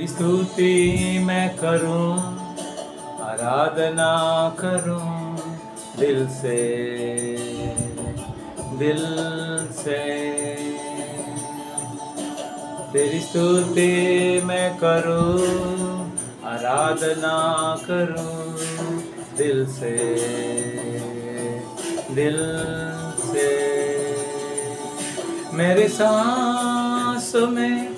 तेरी स्तुति मैं करूं, आराधना करूं दिल से, दिल से। तेरी स्तुति मैं करूं, आराधना करूं दिल से, दिल से। मेरे सांस में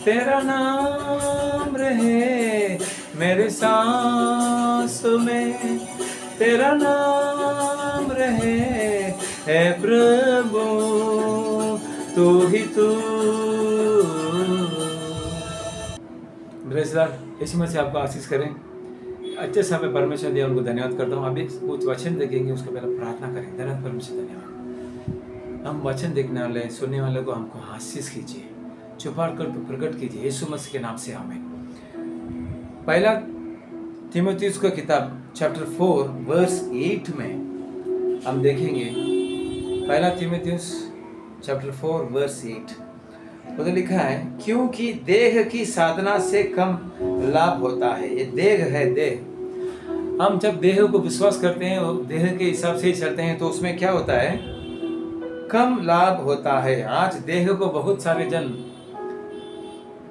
तेरा नाम रहे, मेरे सांस में तेरा नाम रहे, है प्रभु तू ही तू। यीशु मसीह आपको आशीष करें। अच्छे समय परमेश्वर दिया, उनको धन्यवाद करता हूँ। अभी कुछ वचन देखेंगे, उसके पहले प्रार्थना करें। धन्यवाद परमेश्वर, धन्यवाद। हम वचन देखने वाले, सुनने वाले को हमको आशीष कीजिए, छुपा कर प्रकट कीजिए, यीशु मसीह के नाम से आमीन। पहला तीमुथियुस का किताब चैप्टर 4 वर्स 8 में हम देखेंगे। पहला तीमुथियुस चैप्टर 4 वर्स 8 उधर लिखा है, क्योंकि देह की साधना से कम लाभ होता है। ये देह है, देह। हम जब देह को विश्वास करते हैं और देह के हिसाब से ही चलते हैं तो उसमें क्या होता है, कम लाभ होता है। आज देह को बहुत सारे जन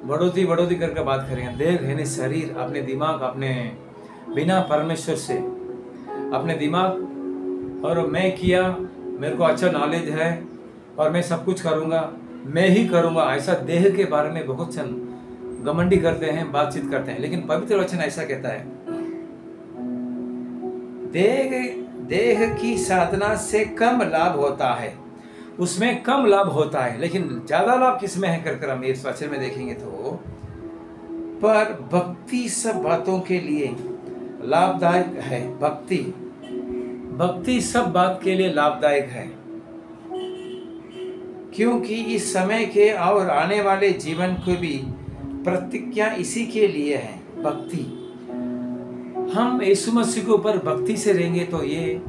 बढ़ोतरी करके बात करेंगे। देह यानी शरीर, अपने दिमाग, अपने बिना परमेश्वर से अपने दिमाग और मैं किया, मेरे को अच्छा नॉलेज है और मैं सब कुछ करूँगा, मैं ही करूँगा, ऐसा देह के बारे में बहुत जन घमंडी करते हैं, बातचीत करते हैं। लेकिन पवित्र वचन ऐसा कहता है, देह की साधना से कम लाभ होता है, उसमें कम लाभ होता है। लेकिन ज्यादा लाभ किसमें है कर हम इस वचन में देखेंगे तो, पर भक्ति सब बातों के लिए लाभदायक है। भक्ति सब बात के लिए लाभदायक है, क्योंकि इस समय के और आने वाले जीवन को भी प्रतिज्ञा इसी के लिए है, भक्ति। हम यीशु मसीह के ऊपर भक्ति से रहेंगे तो ये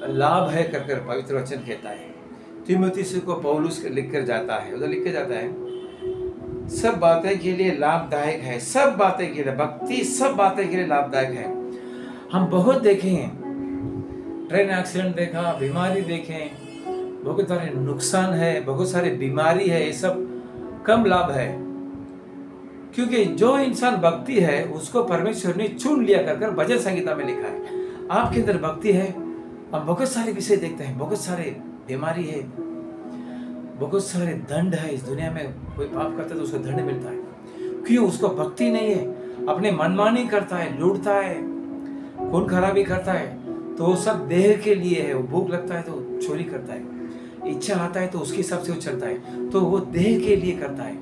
लाभ है कर पवित्र वचन कहता है। तीमुथियुस को पौलुस लिख कर जाता है, उधर लिख के जाता है, सब बातें के लिए लाभदायक है। सब बातें के लिए, भक्ति सब बातें के लिए लाभदायक है। हम बहुत देखे हैं, ट्रेन एक्सीडेंट देखा, बीमारी देखें, बहुत सारे नुकसान है, बहुत सारे बीमारी है, ये सब कम लाभ है। क्योंकि जो इंसान भक्ति है उसको परमेश्वर ने चुन लिया कर भजन संगीता में लिखा है। आपके अंदर भक्ति है, हम बहुत सारे विषय देखते हैं, बहुत सारे बीमारी है, बहुत सारे दंड है। इस दुनिया में कोई पाप करता है तो उसको दंड मिलता है। क्यों? उसको भक्ति नहीं है, अपने मनमानी करता है, लूटता है, खून खराबी करता है, तो वो सब देह के लिए है। वो भूख लगता है तो चोरी करता है, इच्छा आता है तो उसके हिसाब से वो चलता है, तो वो देह के लिए करता है,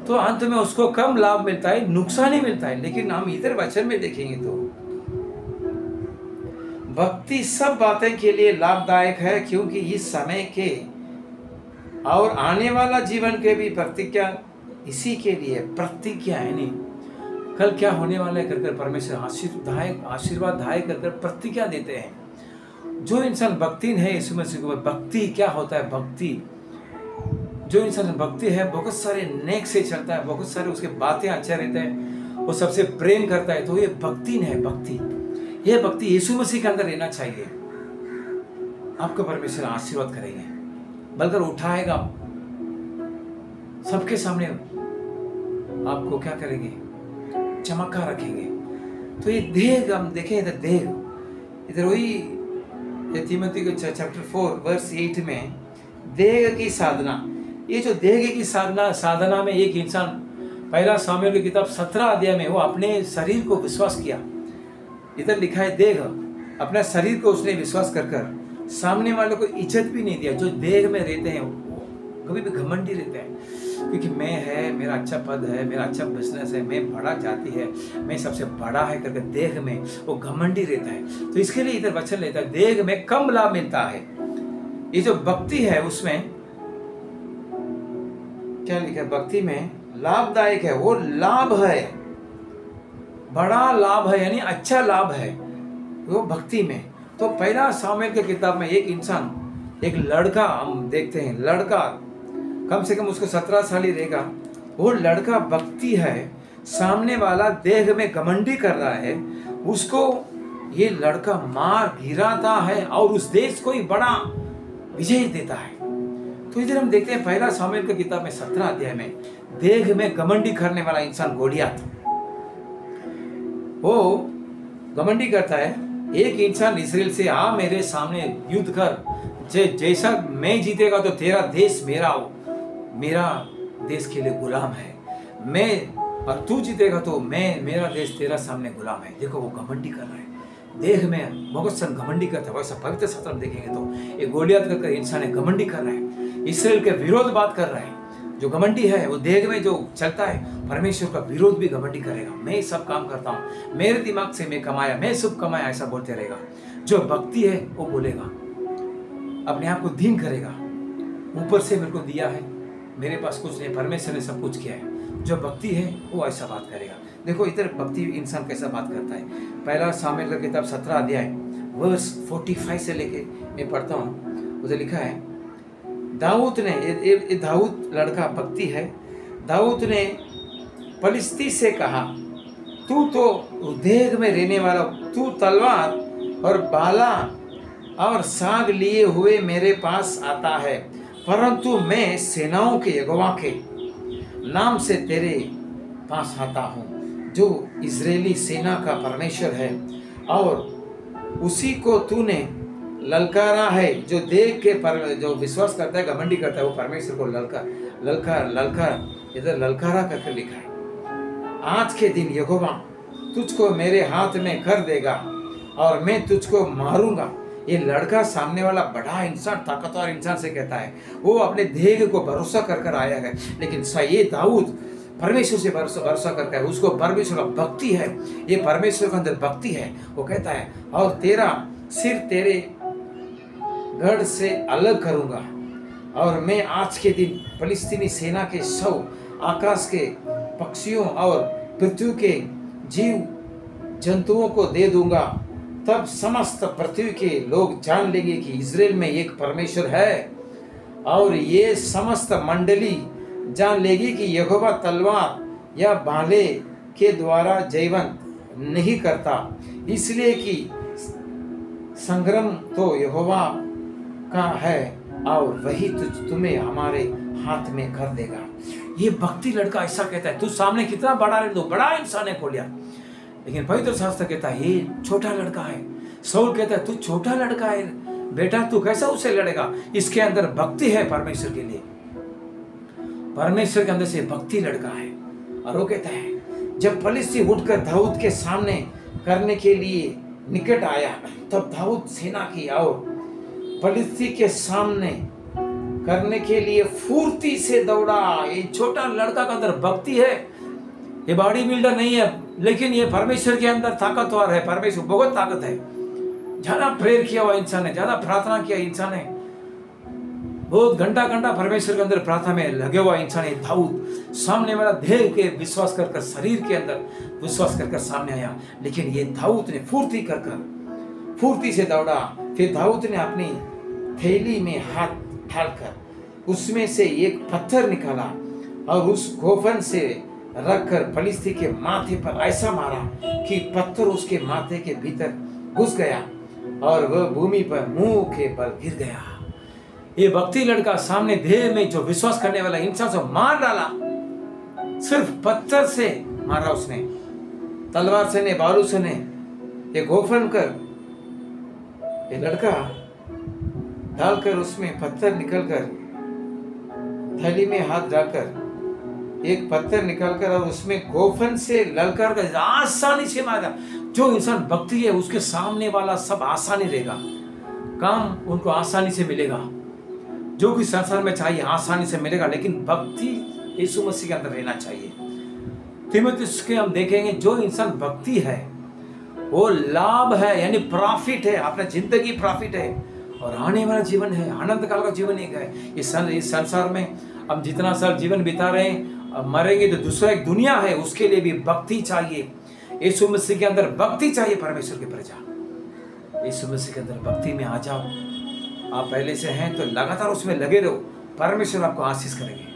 तो अंत में उसको कम लाभ मिलता है, नुकसान ही मिलता है। लेकिन हम इधर वचन में देखेंगे तो भक्ति सब बातें के लिए लाभदायक है, क्योंकि इस समय के और आने वाला जीवन के भी प्रतिज्ञा इसी के लिए। प्रतिज्ञा यानी कल क्या होने वाला है कर परमेश्वर आशीर्वादायक कर प्रतिज्ञा देते हैं। जो इंसान भक्ति है यीशु मसीह को, भक्ति क्या होता है? भक्ति, जो इंसान भक्ति है बहुत सारे नेक से चलता है, बहुत सारे उसके बातें अच्छे रहते हैं, वो सबसे प्रेम करता है, तो ये भक्ति है। भक्ति, ये भक्ति यीशु मसीह के अंदर रहना चाहिए। आपको परमेश्वर आशीर्वाद करेंगे, बलकर उठाएगा, सबके सामने आपको क्या करेंगे? चमका रखेंगे। तो ये देह, हम देखें इधर देह, इधर वही तीमुथियुस चैप्टर 4 वर्स 8 में देह की साधना। ये जो देह की साधना में एक इंसान, पहला सामुएल की किताब 17 अध्याय में वो अपने शरीर को विश्वास किया। इधर लिखा है देह, अपना शरीर को उसने विश्वास कर सामने वालों को इज्जत भी नहीं दिया। जो देह में रहते हैं वो कभी भी घमंडी रहते हैं, क्योंकि मैं है, मेरा अच्छा पद है, मेरा अच्छा बिजनेस है, मैं बड़ा जाति है, मैं सबसे बड़ा है करके देह में वो घमंडी रहता है। तो इसके लिए इधर वचन लेता है, देह में कम लाभ मिलता है। ये जो भक्ति है उसमें क्या लिखा है? भक्ति में लाभदायक है, वो लाभ है, बड़ा लाभ है, यानी अच्छा लाभ है वो भक्ति में। तो पहला सामुएल की किताब में एक इंसान, एक लड़का, हम देखते हैं लड़का कम से कम उसको 17 साल ही रहेगा, वो लड़का भक्ति है, सामने वाला देह में घमंडी कर रहा है, उसको ये लड़का मार गिराता है और उस देश को ही बड़ा विजय देता है। तो इधर हम देखते हैं पहला सामुएल की किताब में 17 अध्याय में देह में घमंडी करने वाला इंसान गोलियत, वो घमंडी करता है। एक इंसान इसराइल से आ मेरे सामने युद्ध कर, जैसा मैं जीतेगा तो तेरा देश मेरा देश के लिए गुलाम है, मैं और तू जीतेगा तो मेरा देश तेरा सामने गुलाम है। देखो वो घमंडी कर रहा है, देह में बहुत सन घमंडी करता है। वैसा पवित्र शास्त्र में देखेंगे तो एक गोलियत का इंसान है, घमंडी कर रहा है, इसराइल के विरोध बात कर रहा है। जो घमंडी है वो देह में जो चलता है, परमेश्वर का विरोध भी घमंडी करेगा। मैं सब काम करता हूँ, मेरे दिमाग से मैं कमाया, मैं सब कमाया, ऐसा बोलते रहेगा। जो भक्ति है वो बोलेगा, अपने आप को दीन करेगा, ऊपर से मेरे को दिया है, मेरे पास कुछ नहीं, परमेश्वर ने सब कुछ किया है। जो भक्ति है वो ऐसा बात करेगा। देखो इधर भक्ति इंसान कैसा बात करता है। पहला सामुएल का किताब 17 अध्याय वर्स 45 से लेके मैं पढ़ता हूँ, उधर लिखा है, दाऊद ने, ये दाऊद लड़का भक्ति है, दाऊद ने पलिश्ती से कहा, तू तो देह में रहने वाला, तू तलवार और भाला और साग लिए हुए मेरे पास आता है, परंतु मैं सेनाओं के यहोवा के नाम से तेरे पास आता हूँ, जो इजरायली सेना का परमेश्वर है, और उसी को तूने ललकारा है। जो देख के जो विश्वास करता है, घमंडी करता है, वो परमेश्वर को इधर ललकारा करके लिखा है। आज के दिन यहोवा तुझको मेरे हाथ में कर देगा और मैं तुझको मारूंगा। ये लड़का सामने वाला बड़ा इंसान, ताकतवर इंसान से कहता है, वो अपने देह को भरोसा कर आया है, लेकिन ये दाऊद परमेश्वर से भरोसा करता है, उसको परमेश्वर का भक्ति है, ये परमेश्वर के अंदर भक्ति है। वो कहता है, और तेरा सिर तेरे गढ़ से अलग करूंगा, और मैं आज के दिन फलिस्तीनी सेना के शव, आकाश के पक्षियों और पृथ्वी के जीव जंतुओं को दे दूंगा। तब समस्त पृथ्वी के लोग जान लेंगे कि इजराइल में एक परमेश्वर है, और ये समस्त मंडली जान लेगी कि यहोवा तलवार या भाले के द्वारा जयवंत नहीं करता, इसलिए कि संग्राम तो यहोवा का है और वही तुम्हें हमारे हाथ में कर देगा। ये भक्ति लड़का ऐसा कहता है, तू सामने कितना बड़ा ले दो, बड़ा इंसान है खोलिया, लेकिन पवित्र शास्त्र कहता है ये छोटा लड़का है। शाऊल कहता है तू छोटा लड़का है बेटा, तू कैसा उससे लड़ेगा। इसके अंदर भक्ति है परमेश्वर के लिए, परमेश्वर के अंदर से भक्ति लड़का है। और वो कहता है जब फलिस्ती उठकर दाऊद के सामने करने के लिए निकट आया, तब दाऊद सेना की और फलिस्ती के सामने करने के लिए फुर्ती से दौड़ा। ये छोटा लड़का के अंदर भक्ति है, ये बॉडी बिल्डर नहीं है, लेकिन ये परमेश्वर के अंदर ताकतवर है। परमेश्वर बहुत ताकत है, ज्यादा प्रेयर किया हुआ इंसान है, ज्यादा प्रार्थना किया इंसान है, बहुत घंटा परमेश्वर के अंदर प्रार्थना में लगे हुआ इंसान है। दाऊद सामने वाला देह के विश्वास कर शरीर के अंदर विश्वास कर सामने आया, लेकिन ये दाऊद ने फुर्ती से दौड़ा। फिर दाऊद ने अपनी थैली में हाथ डालकर उसमें से एक पत्थर निकाला और उस गोफन से रखकर फलिस्ती के माथे पर ऐसा मारा कि पत्थर उसके माथे के भीतर घुस गया और वह भूमि पर मुंह के बल गिर गया। ये भक्ति लड़का सामने देह में जो विश्वास करने वाला इंसान से मार डाला, सिर्फ पत्थर से मारा उसने, तलवार से ने, बालू से ने। ये गोफन कर ये लड़का डालकर उसमें पत्थर निकलकर थैली में हाथ डालकर एक पत्थर निकालकर और उसमें गोफन से ललकार कर आसानी से मारा। जो इंसान भक्ति है उसके सामने वाला सब आसानी रहेगा, काम उनको आसानी से मिलेगा, जो कुछ संसार में चाहिए आसानी से मिलेगा, लेकिन भक्ति यीशु मसीह के अंदर रहना चाहिए। तीमुथियुस के हम देखेंगे जो इंसान भक्ति है वो लाभ है, यानी प्रॉफिट है, अपना जिंदगी प्रॉफिट है और आने वाला जीवन है, अनंत काल का जीवन एक है। इस संसार में हम जितना साल जीवन बिता रहे हैं, मरेंगे तो दूसरा एक दुनिया है, उसके लिए भी भक्ति चाहिए। यीशु मसीह के अंदर भक्ति चाहिए। परमेश्वर की प्रजा यीशु मसीह के अंदर भक्ति में आ जाओ। आप पहले से हैं तो लगातार उसमें लगे रहो, परमेश्वर आपको आशीष करेंगे।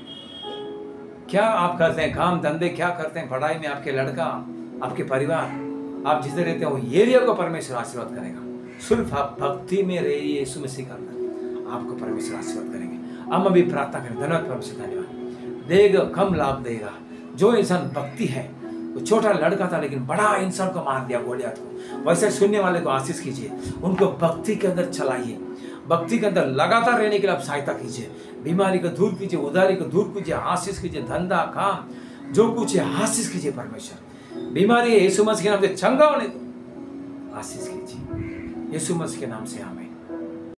क्या आप करते हैं, काम धंधे क्या करते हैं, पढ़ाई में आपके लड़का, आपके परिवार, आप जिधर रहते हो एरिया को परमेश्वर आशीर्वाद करेगा। सिर्फ आप भक्ति में रहिए, यीशु मसीह करना, आपको परमेश्वर आशीर्वाद करेंगे। हम अभी प्रार्थना करें। धन्यवाद परमेश्वर, धन्यवाद। देगा कम लाभ देगा। जो इंसान भक्ति है, वो छोटा लड़का था लेकिन बड़ा इंसान को मार दिया गोलियत को, वैसे सुनने वाले को आशीष कीजिए, उनको भक्ति के अंदर चलाइए, भक्ति के अंदर लगातार रहने के लिए आप सहायता कीजिए। बीमारी को दूर कीजिए, उधारी को दूर कीजिए, आशीष कीजिए, धंधा काम जो कुछ है आशीष कीजिए। परमेश्वर बीमारी है यीशु मसीह के नाम से चंगा होने दो, आशीष कीजिए यीशु मसीह के नाम से। आमीन।